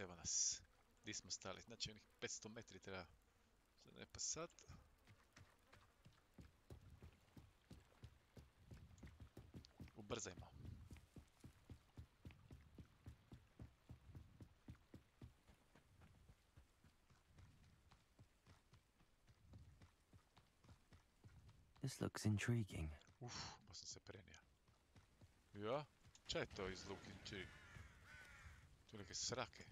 evo nas. Gdje smo stali? Znači, onih 500 metri treba. Sad ne pa sad. Ubrzajmo. This looks intriguing. Bo sam se prenio. Ja? Čaj je to iz Look Intrigue? Tu neke srake.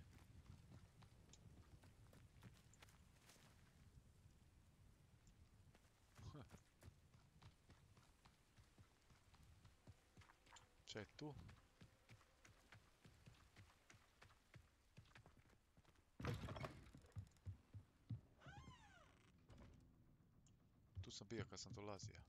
Čaj je tu? Tu sam bio kad sam dolazio.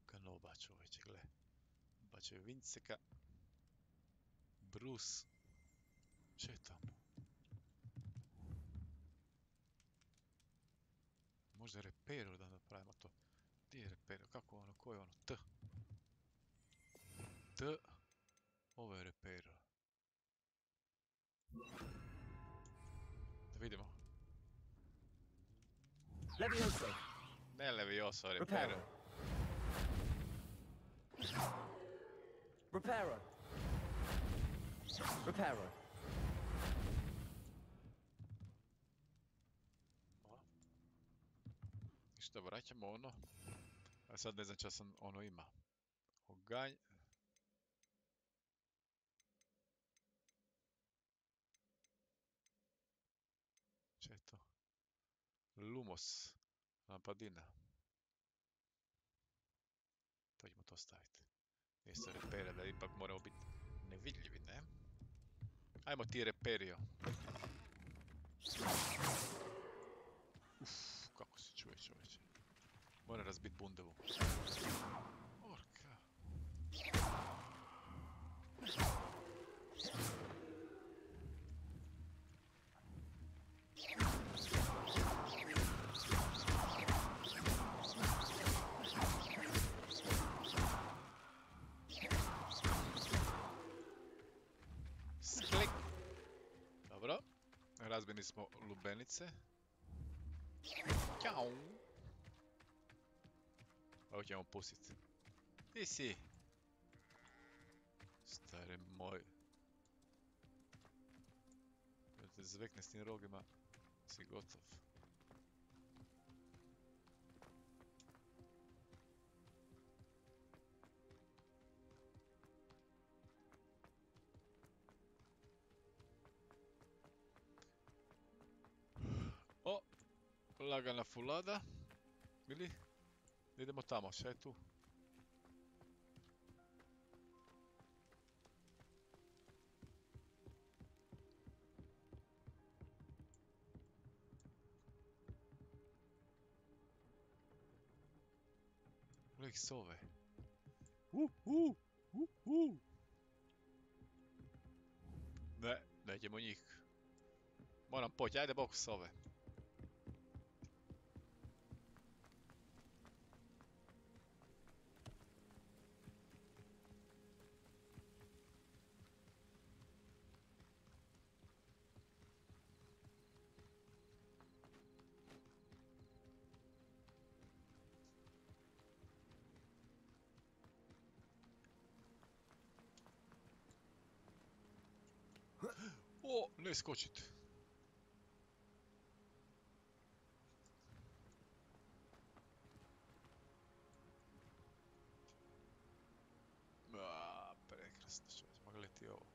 Kano baču oveće, gle. Baču je Vinceka. Bruce. Če je tamo? Možda je repair da napravimo to. Gdje je repair? Kako ono? Ko je ono? T. T. Ovo je repair. Da vidimo. Levioso. Ne Levioso, repair. Reparo. Reparo. Ništa, vraćamo ono. A sad ne znam čas sam ono ima. Oganj. Če je to? Lumos. Lampadina. To ćemo to staviti. Mjesto repera da ipak moramo biti nevidljivi, ne? Ajmo ti reperio. Kako se čuje čoveče. Moram razbit bundevu. Orka. Sklik. Dobro. Razbili smo lubenice. Ćao. Ovo ćemo pustiti. Ti si. Stare moj. Da te zvekne s tim rogima. Si gotov. O! Lagana fulada. Ili? Idemo tamo, šta je tu? Uvijek sove. Ne, nećemo njih. Moram poći, ajde bok sove. O, ne skočit. Prekrasno čovječ, mogu leti ovo.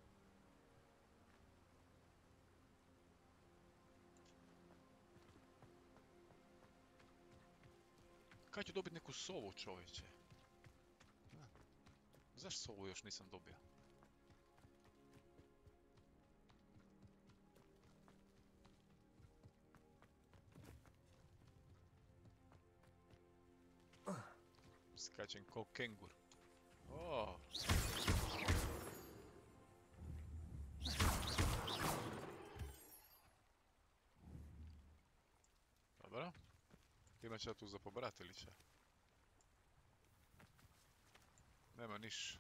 Kad ću dobiti neku sovu čovječe? Zašto sovu još nisam dobio? Skačem ko kengur. O. Dobro. Imat će ja tu za pobrat ili će? Nema niš.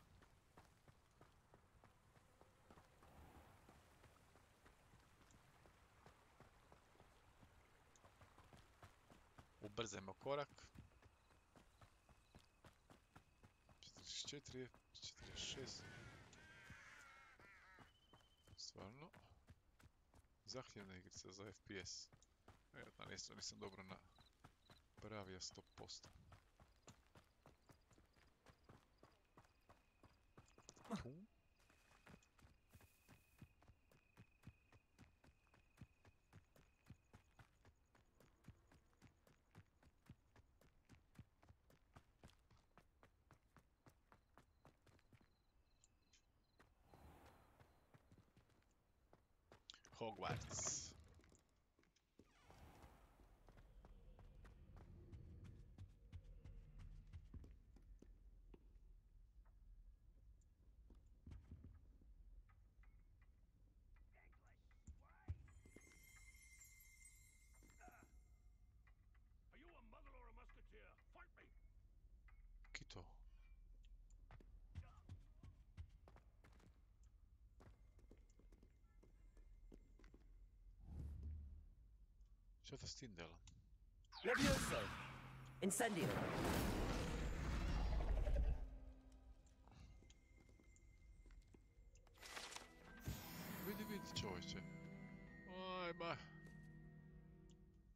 Ubrzajmo korak. 44, 46. Stvarno. Zahtjevna igrica za FPS. Nisam dobro napravio 100%. Hogwarts. Kito. Šta to s tim delom? Levioso! Incendio! Vidi čovječe. Ajma.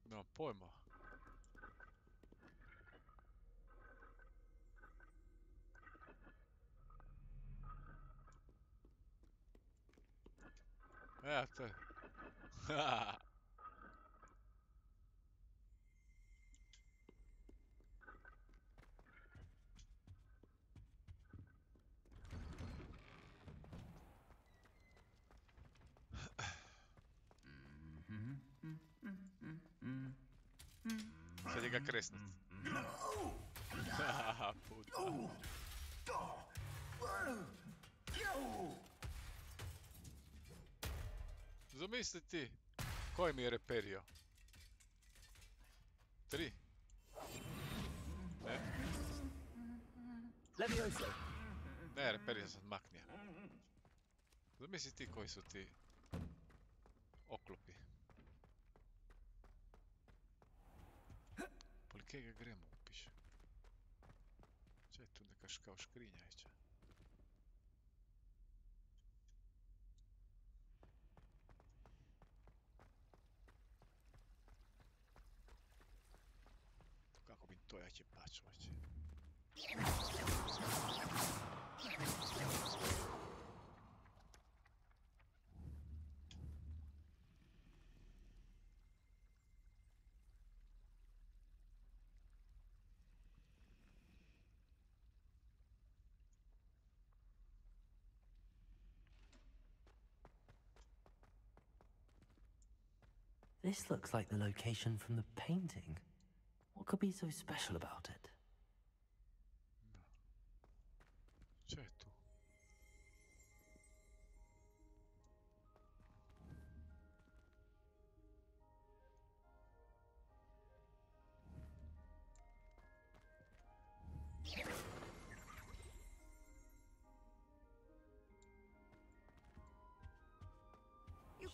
Nemam pojma. Evo te. Sad je ga kresnut. Puta. Zamisli ti, koji mi je reperio? 3. Ne? Levioso! Ne, reperio sam maknija. Zamisli ti koji su ti oklopi. Polike ga gremo upiše. Če je tu neka kao škrinja iće. Kako bi to jače pačovaće. This looks like the location from the painting. What could be so special about it? Če je tu?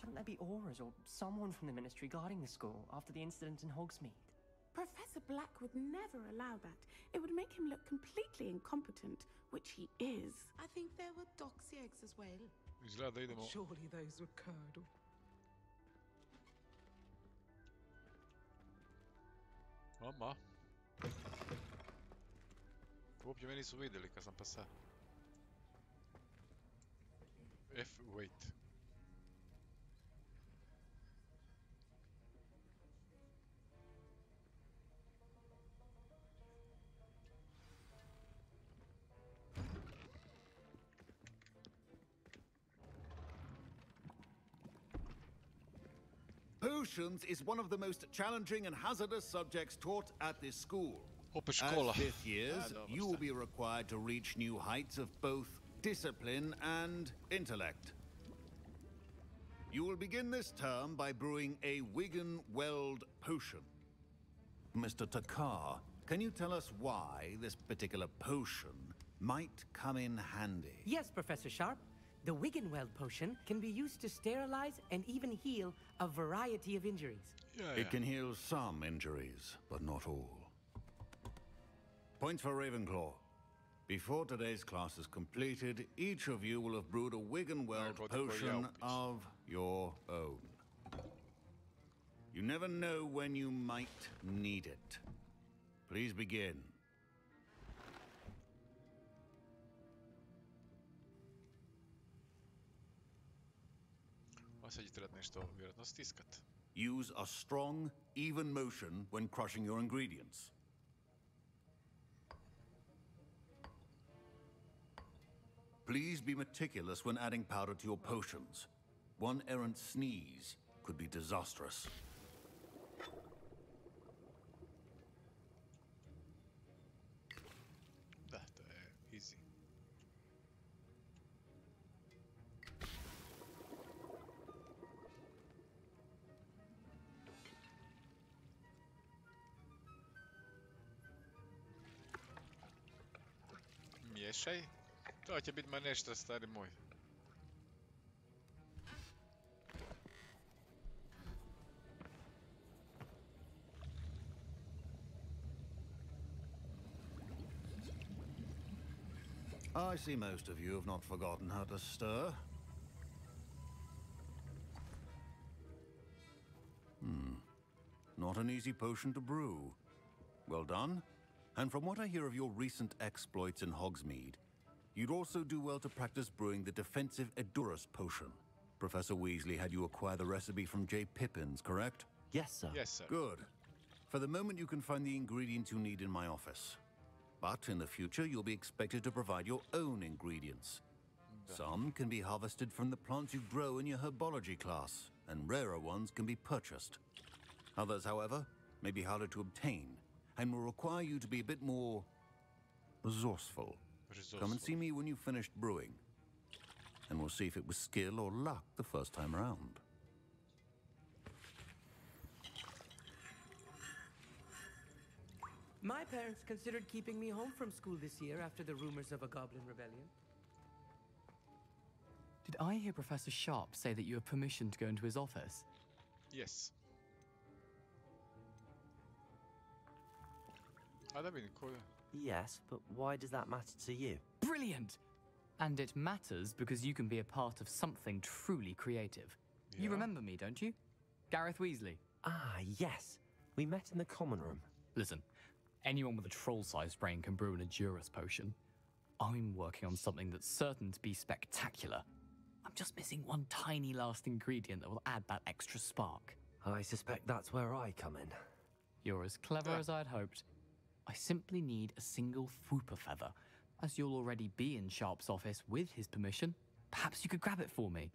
Shouldn't there be auras or someone from the ministry guarding the school after the incident in Hogsmeade? Professor Black would never allow that. It would make him look completely incompetent, which he is. I think there were doxy eggs as well. Izgleda da idemo... Surely those were curdled. Mama. Uopće me nisu vidjeli kad sam pasa. Wait. Potions is one of the most challenging and hazardous subjects taught at this school. Opet As škola. fifth years, dobro, you will be required to reach new heights of both discipline and intellect. You will begin this term by brewing a Wigan Weld potion. Mr. Takar, can you tell us why this particular potion might come in handy? Yes, Professor Sharp. The Wiggenweld potion can be used to sterilize and even heal a variety of injuries. It can heal some injuries, but not all. Points for Ravenclaw. Before today's class is completed, each of you will have brewed a Wiggenweld potion of your own. You never know when you might need it. Please begin. Sad će trebati nešto vjerojatno stiskat. Use a strong, even motion when crushing your ingredients. Please be meticulous when adding powder to your potions. One errant sneeze could be disastrous. Da, to je easy. Miješaj. To će biti ma nešto, stari moj. I see most of you have not forgotten how to stir. Not an easy potion to brew. Well done. And from what I hear of your recent exploits in Hogsmeade, you'd also do well to practice brewing the defensive Edurus potion. Professor Weasley had you acquire the recipe from J. Pippin's, correct? Yes, sir. Yes, sir. Good. For the moment, you can find the ingredients you need in my office. But in the future, you'll be expected to provide your own ingredients. Some can be harvested from the plants you grow in your herbology class, and rarer ones can be purchased. Others, however, may be harder to obtain, and will require you to be a bit more resourceful. Come and see me when you've finished brewing, and we'll see if it was skill or luck the first time around. My parents considered keeping me home from school this year after the rumors of a goblin rebellion. Did I hear Professor Sharp say that you have permission to go into his office? Yes. A da vidim ko je. Yes, but why does that matter to you? Brilliant! And it matters because you can be a part of something truly creative. You Yeah. remember me, don't you? Gareth Weasley. Ah, yes. We met in the common room. Listen, anyone with a troll-sized brain can brew an Edurus potion. I'm working on something that's certain to be spectacular. I'm just missing one tiny last ingredient that will add that extra spark. I suspect that's where I come in. You're as clever as I'd hoped. I simply need a single Fwooper feather. As you'll already be in Sharp's office with his permission, perhaps you could grab it for me.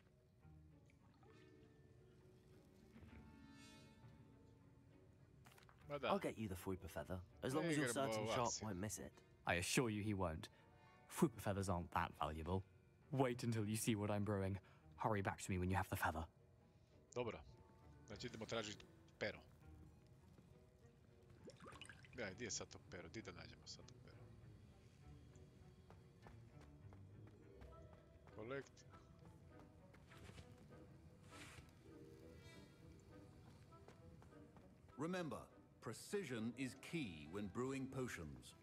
Ma da. I'll get you the Fwooper feather, as long as you're certain Sharp won't miss it. I assure you he won't. Fwooper feathers aren't that valuable. Wait until you see what I'm brewing. Hurry back to me when you have the feather. Dobro. Znači idemo tražiti pero. Gdje, gdje je sad to pero? Gdje da nađemo sad to pero? Collect. Remember, precision is key when brewing potions.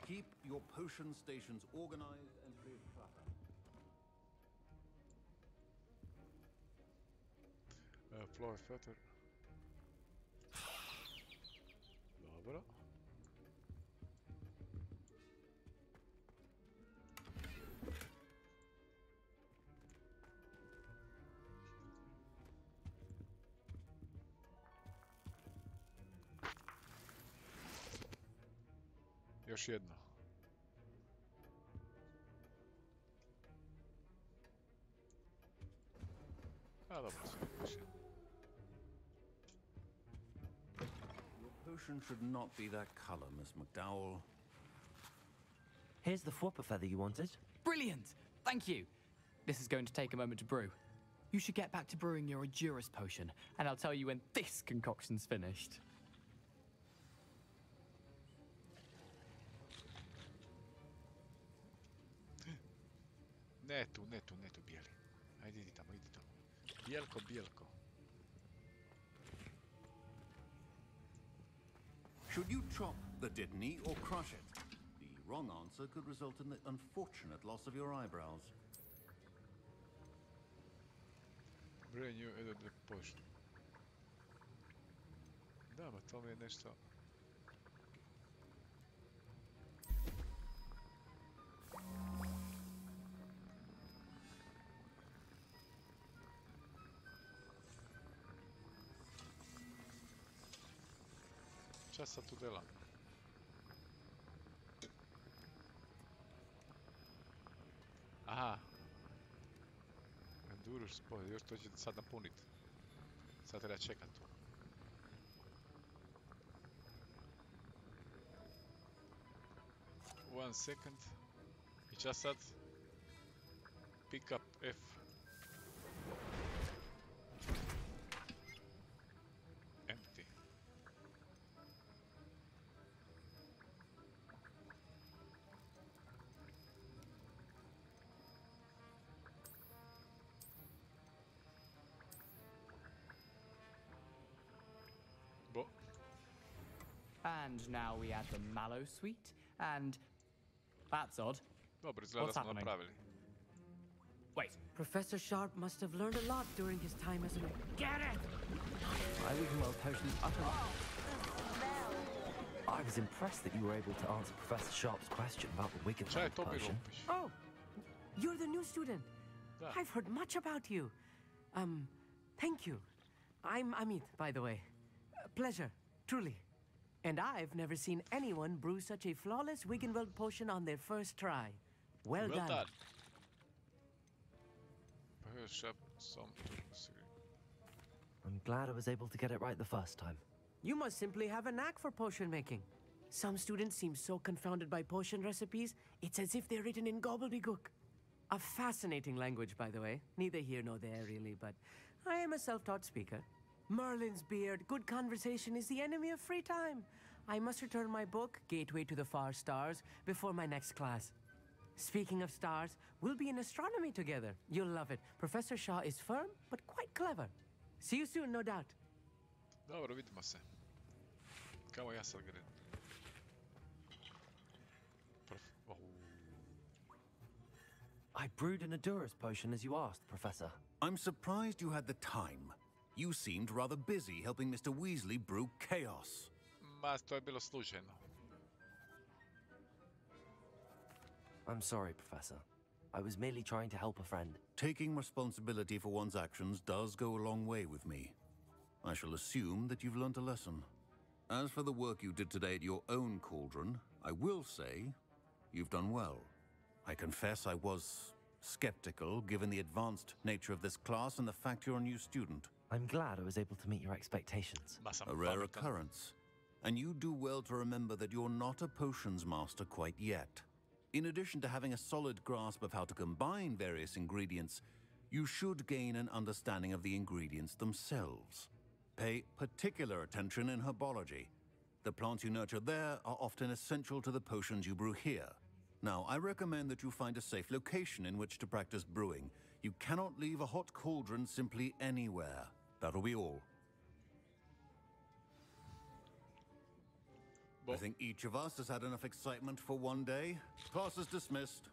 Keep your potion stations organized and free of clutter. Floor feather. Dobro. Još jedno. A dobro, sve još jedno. Your potion should not be that color, Miss McDowell. Here's the Fwooper feather you wanted. Brilliant! Thank you! This is going to take a moment to brew. You should get back to brewing your Endurance potion, and I'll tell you when this concoction's finished. Ne tu, bijeli. Ajde, idi tamo. Bijelko. Should you chop the Dittany or crush it? The wrong answer could result in the unfortunate loss of your eyebrows. Brand new edit potion. Da, ma to mi je nešto... Šta sad tu delam? Aha. Endurance spoj, još to će sad napunit. Sad treba čekat tu. One second. I čas sad. Pick up F. Empty. Bo. And now we add the mallow sweet, and that's odd. Dobro, izgleda da What's smo happening? napravili. Wait, Professor Sharp must have learned a lot during his time as an... Get it! My Wiggenweld potion is utterly... I was impressed that you were able to answer Professor Sharp's question about the Šta je Wiggenweld to bilo potion. upiš? Oh, you're the new student. Da. I've heard much about you. Thank you. I'm Amit, by the way. A pleasure, truly. And I've never seen anyone brew such a flawless Wiggenweld potion on their first try. Well done. I'm glad I was able to get it right the first time. You must simply have a knack for potion making. Some students seem so confounded by potion recipes, it's as if they're written in gobbledygook. A fascinating language, by the way. Neither here nor there, really, but I am a self-taught speaker. Merlin's beard, good conversation is the enemy of free time. I must return my book, Gateway to the Far Stars, before my next class. Speaking of stars, we'll be in astronomy together. You'll love it. Professor Shaw is firm, but quite clever. See you soon, no doubt. Dobro, vidimo se. Kamo ja sad gledam. I brewed an Endurance potion as you asked, Professor. I'm surprised you had the time. You seemed rather busy helping Mr. Weasley brew chaos. Ma, to je bilo slučajno. I'm sorry, Professor. I was merely trying to help a friend. Taking responsibility for one's actions does go a long way with me. I shall assume that you've learnt a lesson. As for the work you did today at your own cauldron, I will say you've done well. I confess I was skeptical given the advanced nature of this class and the fact you're a new student. I'm glad I was able to meet your expectations. A rare occurrence. And you do well to remember that you're not a potions master quite yet. In addition to having a solid grasp of how to combine various ingredients, you should gain an understanding of the ingredients themselves. Pay particular attention in herbology. The plants you nurture there are often essential to the potions you brew here. Now, I recommend that you find a safe location in which to practice brewing. You cannot leave a hot cauldron simply anywhere. That'll be all. I think each of us has had enough excitement for one day. Class is dismissed.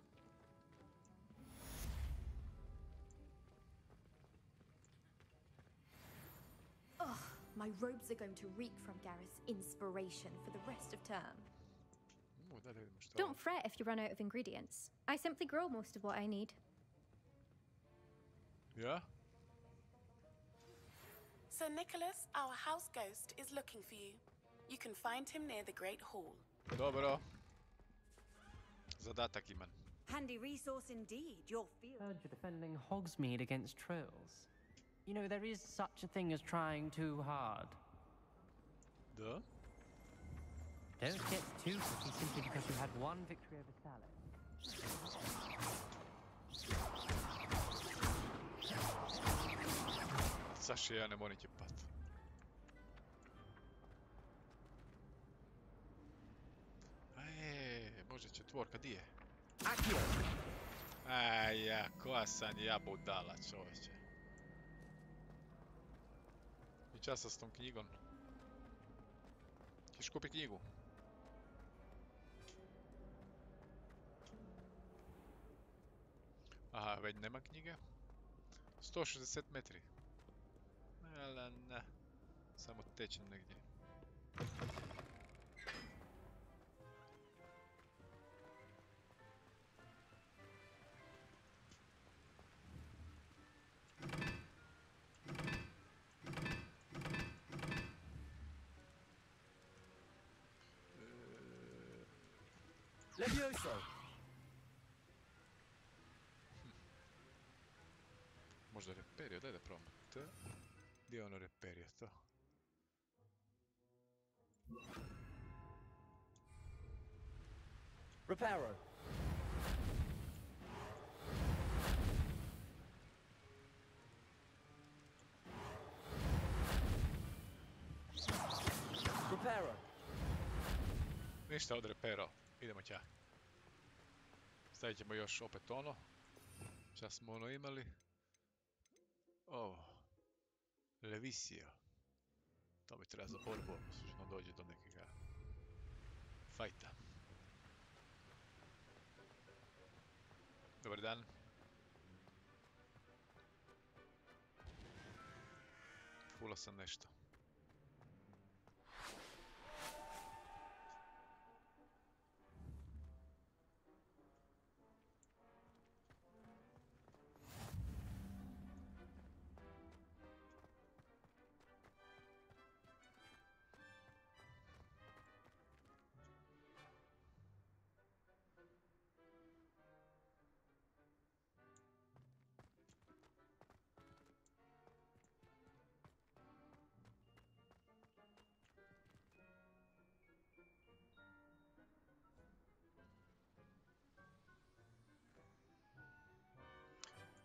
Ugh, my robes are going to reek from Gareth's inspiration for the rest of term. Don't fret if you run out of ingredients. I simply grow most of what I need. Yeah? Sir Nicholas, our house ghost, is looking for you. You can find him near the Great Hall. Dobro. Zadatak imam. Handy resource indeed, your field. Heard you're defending Hogsmeade against trolls. You know, there is such a thing as trying too hard. Da? Don't get too cocky simply because you had one victory over Salad. Saši, ja ne moram ćepat. Može četvorka, di je? Ja, koja sam ja budala, čovječe. I časa s tom knjigom. Ćeš kupi knjigu? Aha, već nema knjige. 160 metri. Ale ne. Samo tečem negdje. Levioso! Možda reperio, daj da probam. Gdje je ono reperio to? Reparo! Reparo! Ništa od repero. Idemo ća. Stavit ćemo još opet ono. Šta smo ono imali? Ovo. Levisio. To mi treba za borbu, ako slučajno dođe do nekega fajta. Dobar dan. Fula sam nešto.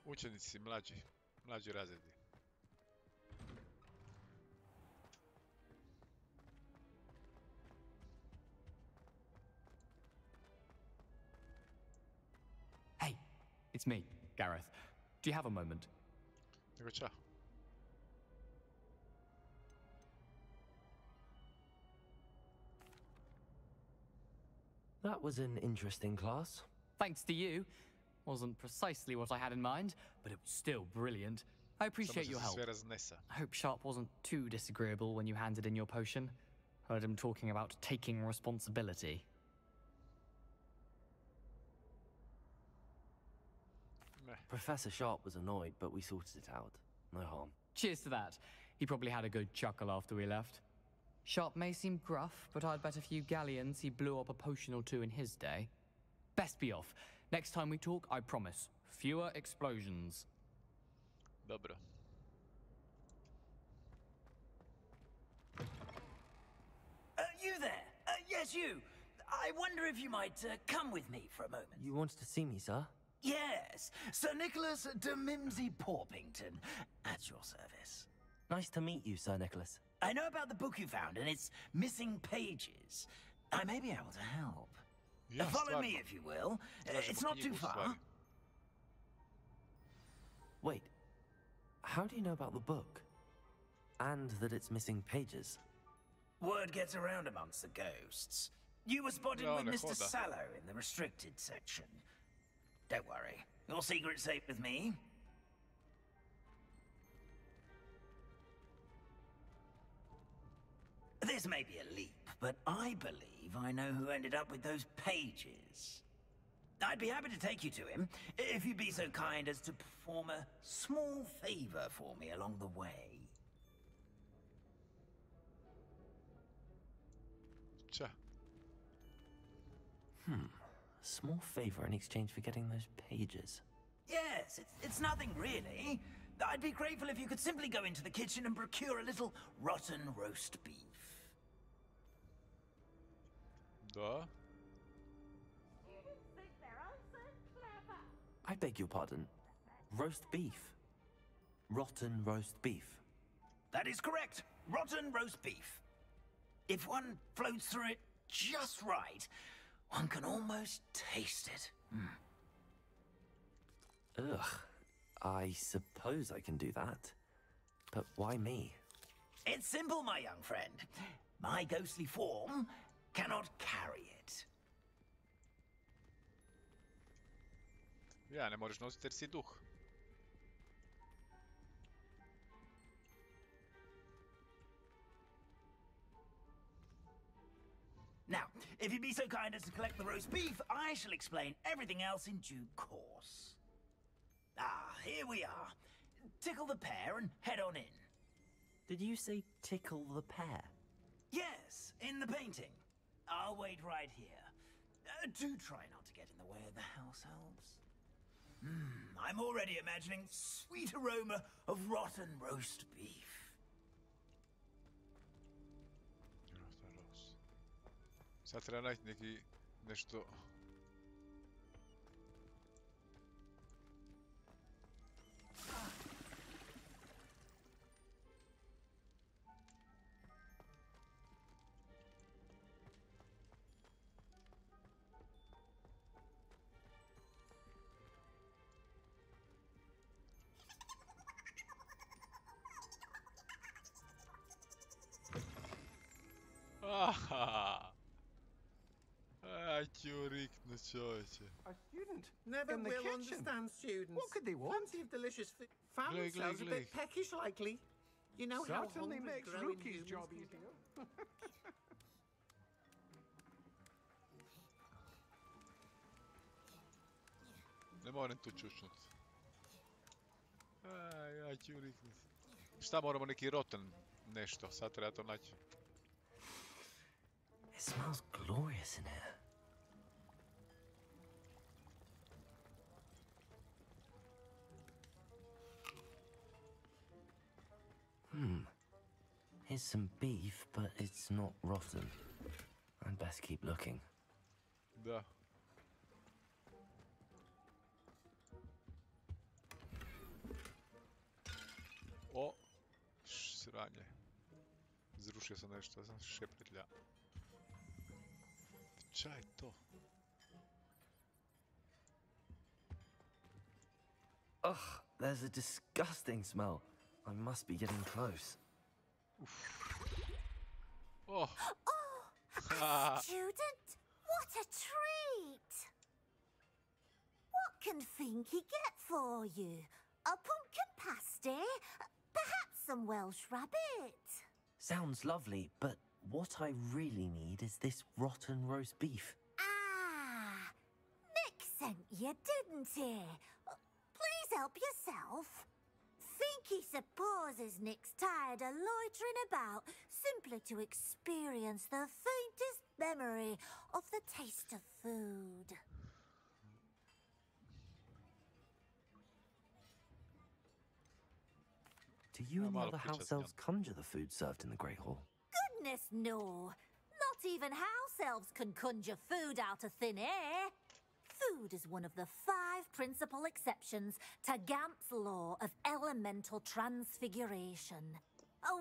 Učenici mlađi razredi. Hey, it's me, Gareth. Do you have a moment? Nego ča? That was an interesting class. Thanks to you. Wasn't precisely what I had in mind, but it was still brilliant. I appreciate your help. I hope Sharp wasn't too disagreeable when you handed in your potion. Heard him talking about taking responsibility. Professor Sharp was annoyed, but we sorted it out. No harm. Cheers to that. He probably had a good chuckle after we left. Sharp may seem gruff, but I'd bet a few galleons he blew up a potion or two in his day. Best be off. Next time we talk, I promise, fewer explosions. Dobro. You there? Yes, you. I wonder if you might come with me for a moment. You wanted to see me, sir? Yes, Sir Nicholas de Mimsy Porpington, at your service. Nice to meet you, Sir Nicholas. I know about the book you found and its missing pages. I may be able to help. Yes, follow me, if you will. It's not too far. Wait, how do you know about the book? And that it's missing pages? Word gets around amongst the ghosts. You were spotted with Mr. Sallow in the restricted section. Don't worry, your secret's safe with me. This may be a leap, but I believe I know who ended up with those pages. I'd be happy to take you to him, if you'd be so kind as to perform a small favor for me along the way. Sure. A small favor in exchange for getting those pages. Yes, it's nothing really. I'd be grateful if you could simply go into the kitchen and procure a little rotten roast beef. Da. I beg your pardon. Roast beef. Rotten roast beef. That is correct. Rotten roast beef. If one floats through it just right, one can almost taste it. Ugh. I suppose I can do that. But why me? It's simple, my young friend. My ghostly form cannot carry it. Ja, ne možeš nositi jer si duh. Now, if you'd be so kind as to collect the roast beef, I shall explain everything else in due course. Ah, here we are. Tickle the pear and head on in. Did you say tickle the pear? Yes, in the painting. I'll wait right here. Do try not to get in the way of the house elves. I'm already imagining sweet aroma of rotten roast beef. Sad treba naći nešto... A student never will understand students. What could they want? Plenty of delicious food. Found themselves a bit peckish, likely. You know how certainly makes Rookie's job easier. Ne moram tu čučnut. Ja ću riknut. Šta moramo neki rotten nešto, sad treba to naći. It smells glorious in here. Here's some beef, but it's not rotten. I'd best keep looking. Da. O! Sranje. Zrušio sam nešto, znam šepretlja. Ča je to? Ugh, there's a disgusting smell. I must be getting close. Oh! A student? What a treat! What can Finky get for you? A pumpkin pasty? Perhaps some Welsh rabbit? Sounds lovely, but what I really need is this rotten roast beef. Ah! Nick sent you, didn't he? Please help yourself. Finky supposes Nick's tired of loitering about simply to experience the faintest memory of the taste of food. Do you and the other house elves conjure the food served in the Great Hall? Goodness, no. Not even house elves can conjure food out of thin air. Food is one of the 5 principal exceptions to Gamp's law of elemental transfiguration.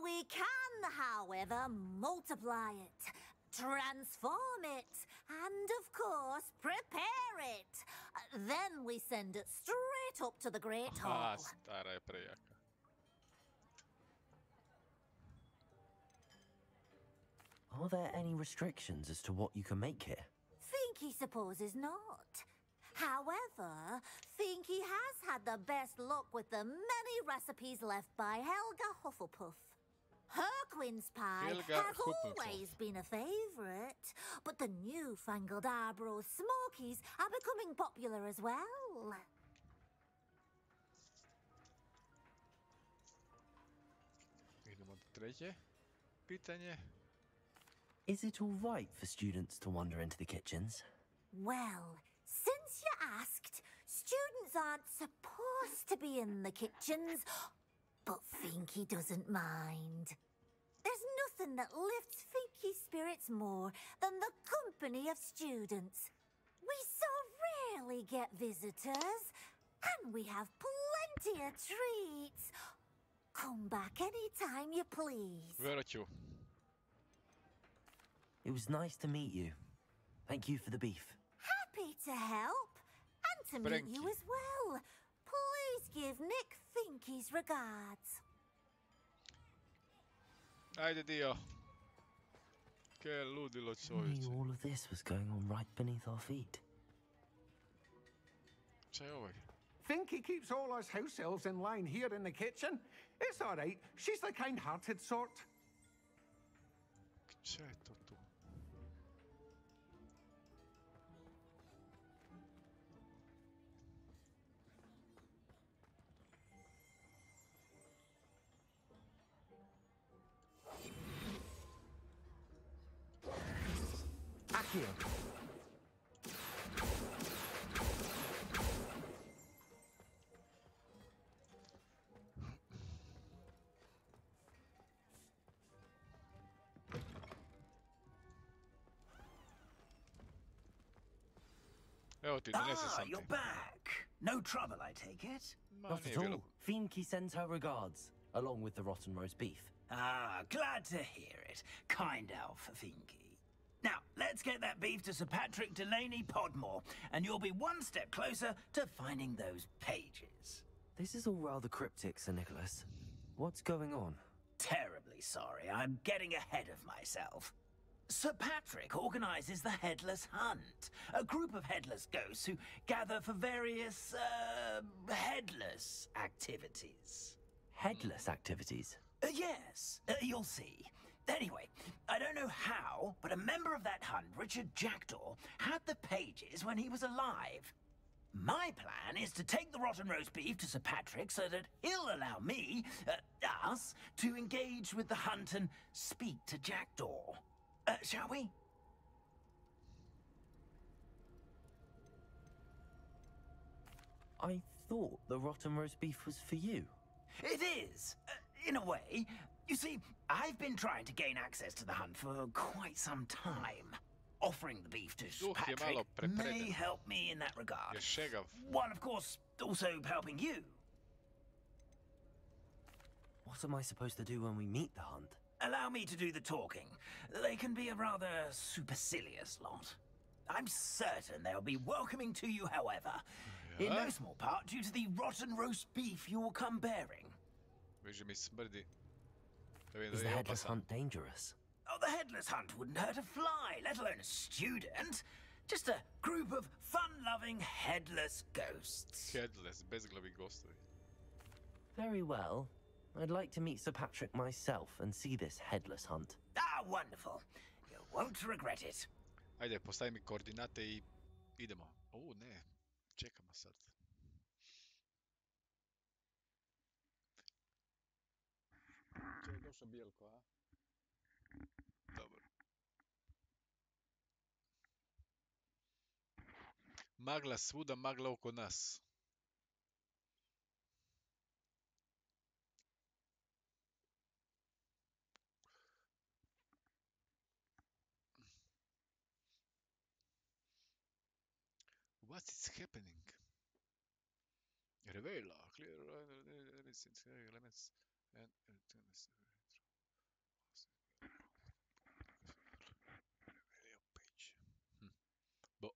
We can, however, multiply it, transform it, and, of course, prepare it. Then we send it straight up to the Great Hall. Stara je prejaka. Are there any restrictions as to what you can make here? Finky supposes not. However, Finky has had the best luck with the many recipes left by Helga Hufflepuff. Her quince pie has always been a favourite, but the newfangled Arborough Smokies are becoming popular as well. Idemo do treće pitanje. Is it all right for students to wander into the kitchens? Well, since you asked, students aren't supposed to be in the kitchens, but Finky doesn't mind. There's nothing that lifts Finky's spirits more than the company of students. We so rarely get visitors, and we have plenty of treats. Come back anytime you please. Vjerovat ću. It was nice to meet you. Thank you for the beef. Happy to help. And to meet you as well. Please give Nick Finky's regards. Ajde dio. Ke ludilo I knew all of this was going on right beneath our feet. Šta je ovaj? Finky keeps all us house elves in line here in the kitchen. It's all right. She's the kind-hearted sort. Šta je to tu? Akio. You're back. No trouble, I take it? Not at all. Finky sends her regards, along with the rotten roast beef. Ah, glad to hear it. Kind elf, Finky. Now, let's get that beef to Sir Patrick Delaney Podmore, and you'll be one step closer to finding those pages. This is all rather cryptic, Sir Nicholas. What's going on? Terribly sorry. I'm getting ahead of myself. Sir Patrick organizes the Headless Hunt, a group of headless ghosts who gather for various, headless activities. Headless activities? Yes, you'll see. Anyway, I don't know how, but a member of that hunt, Richard Jackdaw, had the pages when he was alive. My plan is to take the rotten roast beef to Sir Patrick so that he'll allow me, us, to engage with the hunt and speak to Jackdaw. Shall we? I thought the rotten roast beef was for you. It is, in a way. You see, I've been trying to gain access to the hunt for quite some time. Offering the beef to Sir Patrick may help me in that regard. While, of course, also helping you. What am I supposed to do when we meet the hunt? Allow me to do the talking. They can be a rather supercilious lot. I'm certain they'll be welcoming to you, however. In no small part due to the rotten roast beef you will come bearing. Is the Headless Hunt dangerous? Oh, the Headless Hunt wouldn't hurt a fly, let alone a student. Just a group of fun-loving headless ghosts. Headless, basically ghostovi. Very well. I'd like to meet Sir Patrick myself and see this Headless Hunt. Ah, wonderful. You won't regret it. Ajde, postavi mi koordinate I idemo. Ne, čekamo sad. Če je došao Bijelko, a? Dobro. Magla svuda, magla oko nas. What is happening? Revela, clear elements and page. Bo.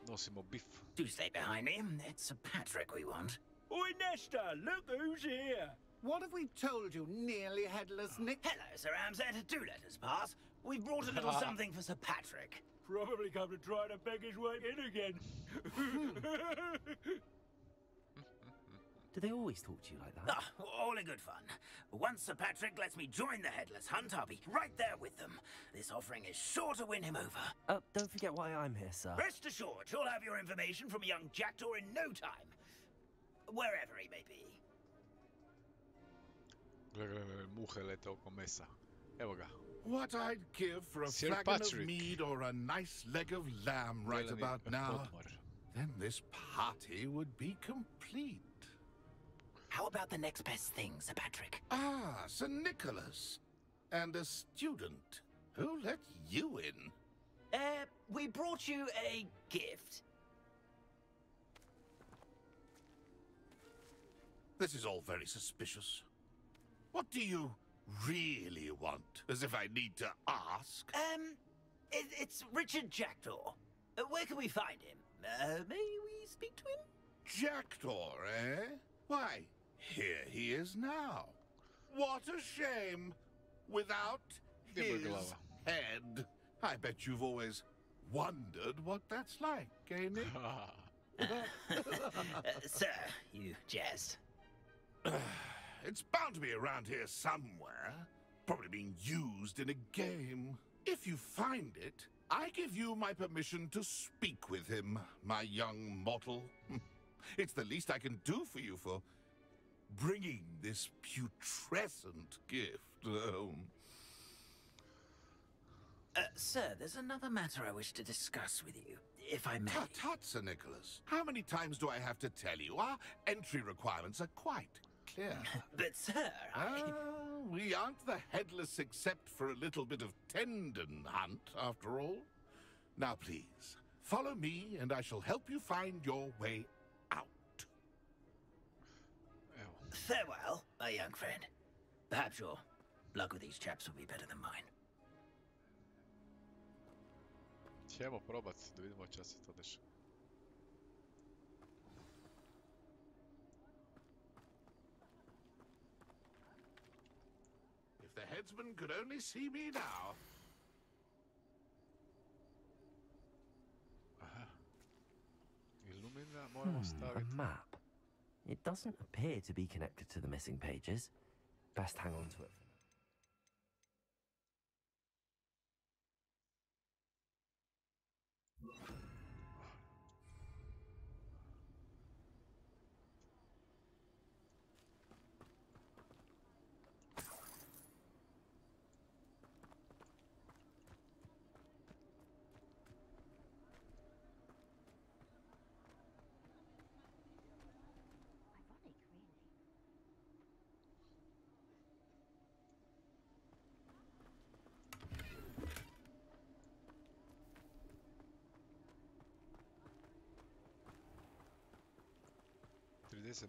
Nosimo beef. Do stay behind me. It's Sir Patrick we want. Oi, Nesta, look who's here. What have we told you, nearly headless Nick? Hello, Sir Ramsett. Do let us pass. We've brought a little something for Sir Patrick. Probably come to try to beg his way in again. Do they always talk to you like that? Ah, all in good fun. Once Sir Patrick lets me join the Headless Hunt, I'll be right there with them. This offering is sure to win him over. Don't forget why I'm here, sir. Rest assured, you'll have your information from young Jackdaw in no time. Wherever he may be. Muhe lete oko mesa. Evo ga. What I'd give for a Sir flagon Patrick. of mead or a nice leg of lamb right about now. Then this party would be complete. How about the next best thing, Sir Patrick? Ah, Sir Nicholas. And a student. Who let you in? We brought you a gift. This is all very suspicious. What do you really want? As if I need to ask. It's Richard Jackdaw. Where can we find him? May we speak to him? Jackdaw, eh? Why, here he is now. What a shame. Without his head. I bet you've always wondered what that's like, eh, Nick? Sir, you jest. It's bound to be around here somewhere. Probably being used in a game. If you find it, I give you my permission to speak with him, my young mortal. It's the least I can do for you for bringing this putrescent gift home. Sir, there's another matter I wish to discuss with you, if I may. Tut, Sir Nicholas. How many times do I have to tell you? Our entry requirements are quite clear. But, sir, we aren't the headless except for a little bit of tendon hunt, after all. Now, please, follow me, and I shall help you find your way out. Farewell, my young friend. Perhaps your luck with these chaps will be better than mine. Ćemo probat da vidimo če se to dešava. If the headsman could only see me now. Aha. Illumina moramo A staviti. map. It doesn't appear to be connected to the missing pages. Best hang on to it.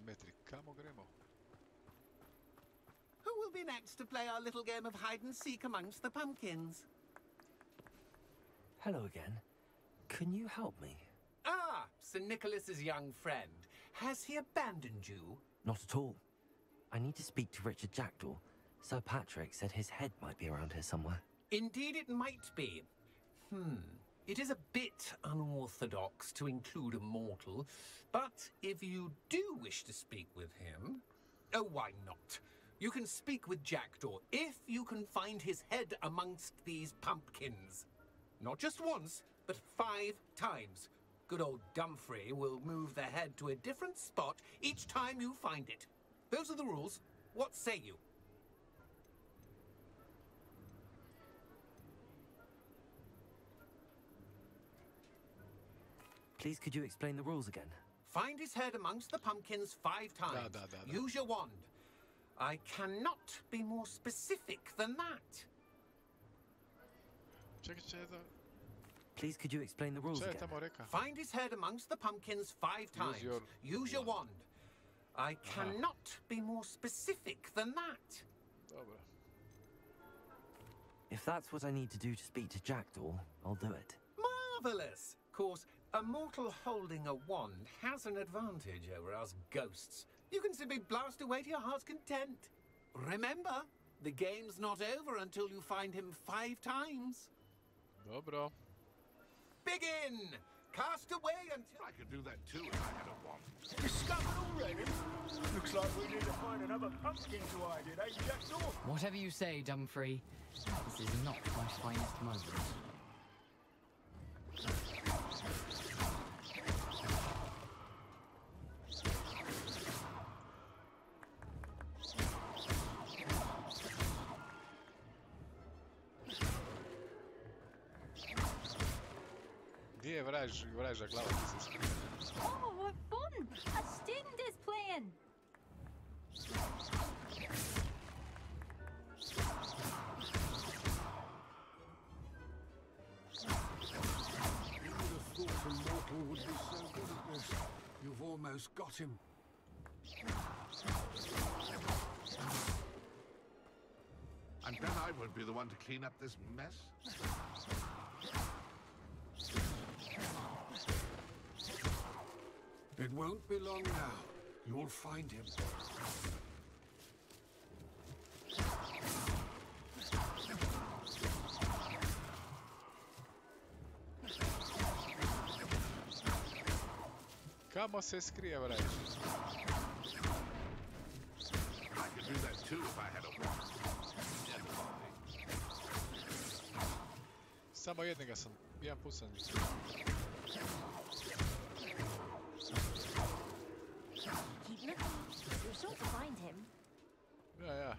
Metri. Kamo gremo? Who will be next to play our little game of hide and seek amongst the pumpkins? Hello again. Can you help me? Ah, Sir Nicholas's young friend. Has he abandoned you? Not at all. I need to speak to Richard Jackdaw. Sir Patrick said his head might be around here somewhere. Indeed it might be. It is a bit unorthodox to include a mortal, but if you do wish to speak with him, oh, why not? You can speak with Jackdaw if you can find his head amongst these pumpkins. Not just once, but 5 times. Good old Dumfrey will move the head to a different spot each time you find it. Those are the rules. What say you? Please, could you explain the rules again? Find his head amongst the pumpkins 5 times. Use your wand. I cannot be more specific than that. Please, could you explain the rules again? Find his head amongst the pumpkins 5 times. Use your wand. I cannot be more specific than that. If that's what I need to do to speak to Jackdaw, I'll do it. Marvelous! Of course, a mortal holding a wand has an advantage over us ghosts. You can simply blast away to your heart's content. Remember, the game's not over until you find him 5 times. Dobro. Begin! Cast away until... I could do that too if I had a wand. Discovered already? Looks like we need to find another pumpkin to hide in, eh, Jackdaw? Whatever you say, Dumfrey. This is not my finest moment. Gdje je vraža glava? Oh, what fun! A student is playing! almost got him. And then I won't be the one to clean up this mess. It won't be long now. You'll find him. Kamo se skrije, vrać? I could do that too if I had a wand. Samo jednego sam, jedan put sam nisam. Keep looking. You're sure to find him. Ja.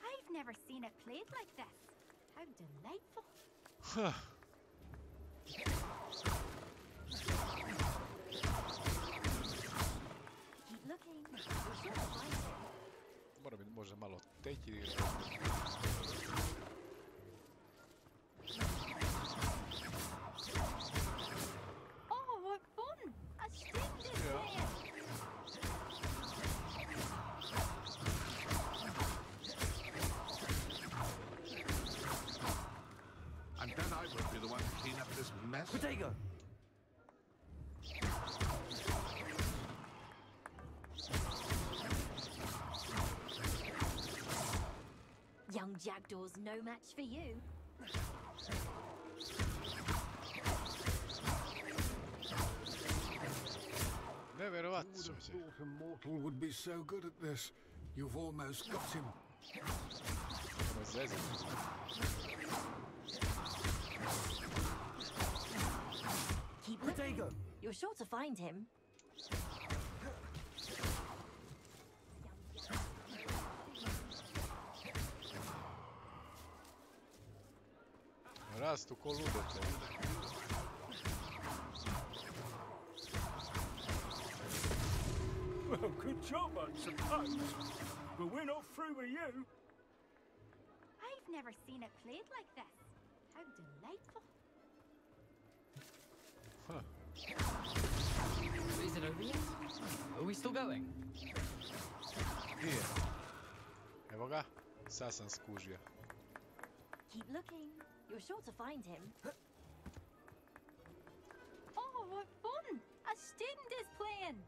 I've never seen it played like this. How delightful. Huh. Keep looking. You're sure to find him. Mora biti možda malo teći. Oh, what fun! A string is playing. And then I won't be the one to clean up this mess. Potato! Young Jackdaw's no match for you. Nevjerovatno. Who would have thought a mortal would be so good at this? You've almost got him. Ovo je zezanje. Keep looking. You're sure to find him. Rastu ko ludete. Well, good job, I suppose. But we're not through with you. I've never seen it played like this. How delightful. Huh. Is it over yet? Are we still going? Nije. Evo ga. Sad sam skužio. Keep looking. You're sure to find him. Oh, what fun! A student is playing.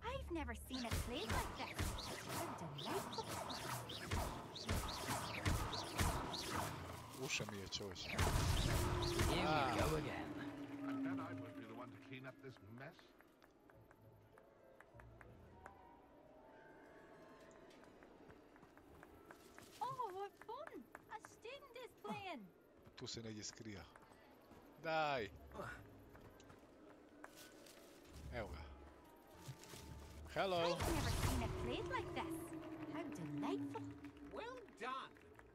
I've never seen it played like this. How delightful. Uša mi je čovječe. Here we go again. And then I won't be the one to clean up this mess. Oh, what fun! A student is playing. Tu se negdje skrija. Daj! Evo ga. Hello! I've never seen it played like this. How delightful. Well done.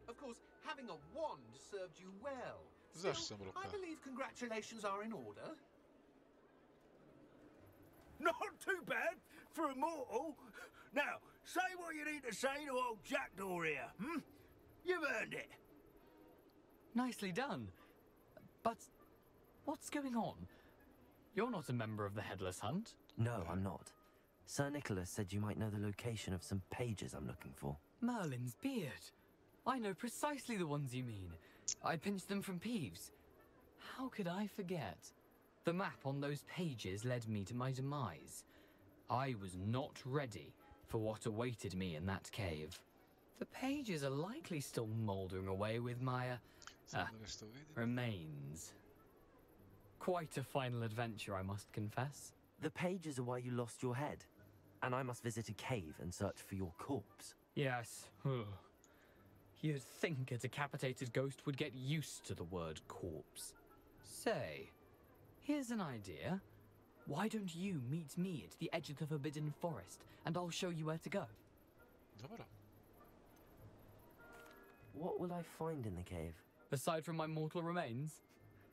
Of course, having a wand served you well. Zašto Still, sam ruka? I believe congratulations are in order. Not too bad for a mortal. Now, say what you need to say to old Jackdaw here, hmm? You've earned it. Nicely done. But what's going on? You're not a member of the Headless Hunt. No, I'm not. Sir Nicholas said you might know the location of some pages I'm looking for. Merlin's beard. I know precisely the ones you mean. I pinched them from Peeves. How could I forget? The map on those pages led me to my demise. I was not ready for what awaited me in that cave. The pages are likely still mouldering away with my remains. Quite a final adventure, I must confess. The pages are why you lost your head, and I must visit a cave and search for your corpse. Yes. You'd think a decapitated ghost would get used to the word corpse. Say, here's an idea. Why don't you meet me at the edge of the Forbidden Forest, and I'll show you where to go? Dobro. What will I find in the cave? Aside from my mortal remains,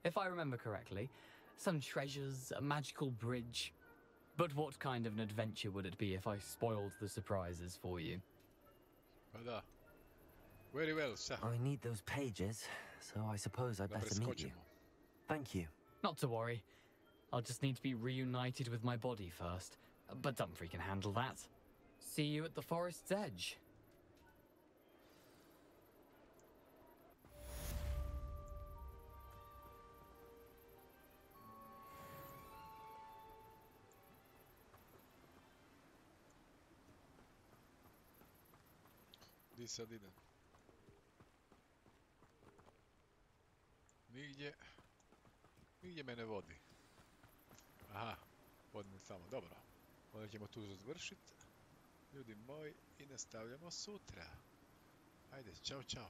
if I remember correctly, some treasures, a magical bridge. But what kind of an adventure would it be if I spoiled the surprises for you? Pa da. Very well, sir. I need those pages, so I suppose I'd better meet you. Thank you. Not to worry. I'll just need to be reunited with my body first. But Dumfries can handle that. See you at the forest's edge. Di sad idem? Nigdje me ne vodi. Aha, vodi me tamo, dobro. Onda ćemo tu završiti, ljudi moji, i nastavljamo sutra. Ajde, čao, čao.